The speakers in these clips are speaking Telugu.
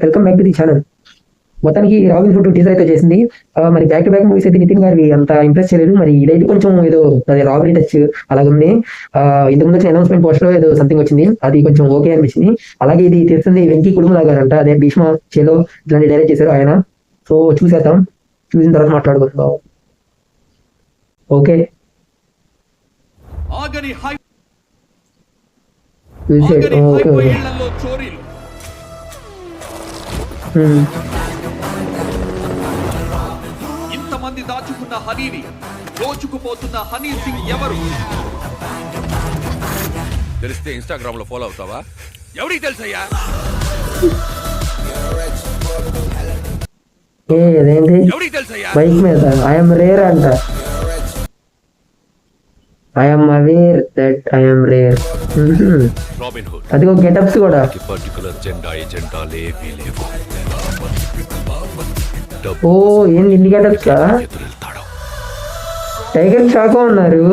Welcome back to the channel. మొత్తానికి రాబిన్ హుడ్ టీజర్ అయితే చేసింది. మరి బ్యాక్ టు బ్యాక్ మూవీస్ అయితే నితిన్ గారి అంత ఇంప్రెస్ చేయలేదు. మరి ఇదైతే కొంచెం ఏదో అది రాబరీ టచ్ అలాగుంది. ఇంతకు ముందు వచ్చిన అనౌన్స్మెంట్ పోస్టర్ లో ఏదో సంథింగ్ వచ్చింది, అది కొంచెం ఓకే అనిపించింది. అలాగే ఇది తీస్తుంది వెంకీ కుడుములా గారంట, అదే భీష్మ చేలో ఇట్లాంటి డైరెక్ట్ చేశారు ఆయన. సో చూసేద్దాం, చూసిన తర్వాత మాట్లాడుకుందాం. ఓకే ఇంతమంది దాచుకున్న హనీని దోచుకుపోతున్న హనీ సింగ్ ఎవరు తెలిస్తే ఇన్స్టాగ్రామ్ లో ఫాలో అవుతావా? ఎవరికి తెలుసయ్యా? ఎవరికి తెలుసయ్యా? బైక్ మీద ఐఎమ్ రేర్ అంట. I'm aware that I'm rare. Robin hood అదిగో గెటప్స్ కూడా పర్టికులర్ జెండా లేవి లేవు. ఓ ఏంది ఇన్ని గెటప్స్? టైగర్ షాక్ ఉన్నారు.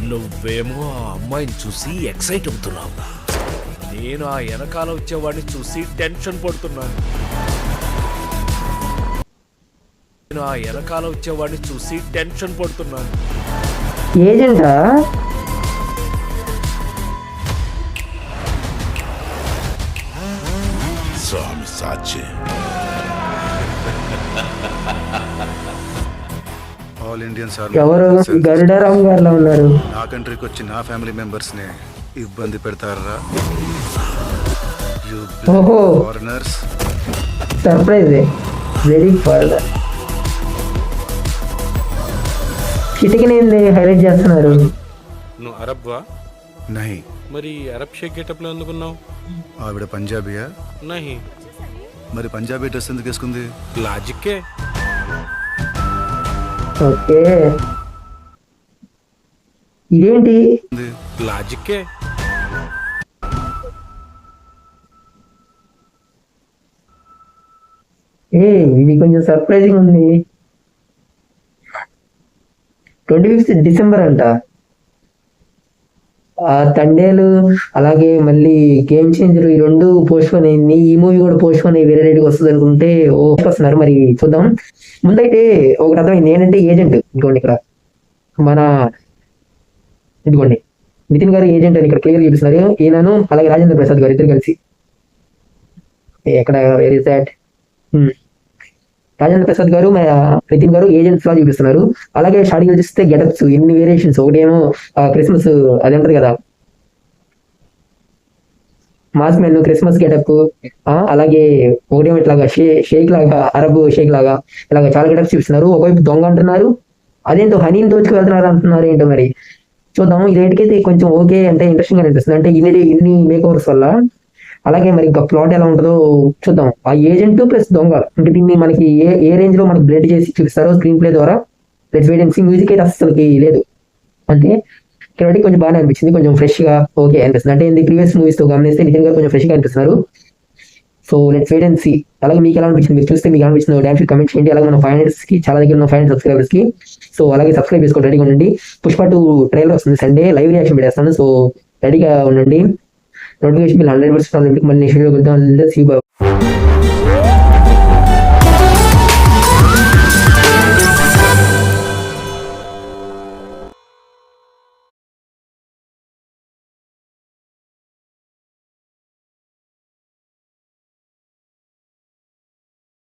నువ్వేమో ఆ అమ్మాయిని చూసి ఎక్సైట్ అవుతున్నావు, నేను ఆ వెనకాల వచ్చేవాడిని చూసి టెన్షన్ పడుతున్నాను. ఏజెంటా? స్వామి సాక్షి. ఆల్ ఇండియన్స్ ఎవరు? గరుడారామ్ గారిలో ఉన్నారు. నా కంట్రీకి వచ్చి నా ఫ్యామిలీ మెంబర్స్ ని ఇబ్బంది పెడతారా? ఓహో, ఫారినర్స్. సర్ప్రైజ్, వెరీ ఫర్ కిటికీని హైలైట్ చేస్తున్నారు. నువ్వు అరబ్వా? నహి. మరి అరబ్ షేక్ గెటప్ లో ఎందుకున్నావు? ఆవిడ పంజాబీయా? నహి. మరి పంజాబీ డ్రెస్ ఎందుకు వేసుకుంది? లాజిక్కే. ఓకే, ఇదేంటి? లాజిక్కే. ఇది కొంచెం సర్ప్రైజింగ్ ఉంది. 25th డిసెంబర్ అంట. తండేలు అలాగే మళ్ళీ గేమ్ చేంజర్ ఈ రెండు పోస్ట్ పోన్ అయింది. ఈ మూవీ కూడా పోస్ట్ పోన్ అయ్యి వేరే రేటుకి వస్తుంది అనుకుంటే వస్తున్నారు. మరి చూద్దాం. ముందైతే ఒకటి అర్థమైంది ఏంటంటే ఏజెంట్. ఇదిగోండి ఇక్కడ మన ఇదిగోండి నితిన్ గారు ఏజెంట్ అని ఇక్కడ క్లియర్ చూపిస్తున్నారు. ఈయనను అలాగే రాజేంద్ర ప్రసాద్ గారు ఇద్దరు కలిసి ఎక్కడ where is that? Rajendra Prasad గారు నితిన్ గారు ఏజెంట్స్ లా చూపిస్తున్నారు. అలాగే స్టార్టింగ్ చూస్తే గెటప్స్ ఎన్ని వేరియేషన్స్. ఒకటేమో క్రిస్మస్ అది ఉంటది కదా, మాస్ మెన్ క్రిస్మస్ గెటప్. అలాగే ఒకటేమో ఇట్లాగా షేక్ లాగా, అరబ్ షేక్ లాగా ఇలాగ చాలా గెటప్స్ చూపిస్తున్నారు. ఒకవైపు దొంగ అంటున్నారు, అదేంటో హనీని దోచుకు వెళ్తున్నారు అంటున్నారు. ఏంటో మరి చూద్దాం. ఈ రేట్కైతే కొంచెం ఓకే అంటే ఇంట్రెస్టింగ్ గా అనిపిస్తుంది. అంటే ఇన్ని మేకవర్స్ వల్ల. అలాగే మరి ఇంకా ప్లాట్ ఎలా ఉంటుందో చూద్దాం. ఆ ఏజెంట్ ప్లస్ దొంగ అంటే దీన్ని మనకి ఏ రేంజ్ లో మనకి బ్లడ్ చేసి చూపిస్తారో స్క్రీన్ ప్లే ద్వారా. Let's wait and see. Music అయితే అసలుకి లేదు. అంటే ఇక్కడ కొంచెం బాగానే అనిపించింది, కొంచెం ఫ్రెష్ గా ఓకే అనిపిస్తుంది. అంటే ఇది ప్రీవియస్ మూవీస్ తో గమనిస్తే నితిన్ గారు కొంచెం ఫ్రెష్ గా అనిపిస్తున్నారు. So let's wait and see. అలాగే మీకు ఎలా అనిపించింది, మీరు చూస్తే మీకు అనిపించింది డాన్స్ కమెంట్ చేయండి. అలాగే మన 500 కి చాలా దగ్గర ఉన్న 500 సబ్స్క్రైబర్స్ కి. సో అలాగే సబ్స్క్రైబ్ చేసుకోండి, రెడీగా ఉండండి. పుష్ప 2 ట్రైలర్ వస్తుంది సండే, లైవ్ రియాక్షన్ పెట్టేస్తాను. సో రెడీగా ఉండండి. నోటిఫికేషన్ 100% మళ్ళీ నెక్స్ట్ వీడియో వెళ్తాం.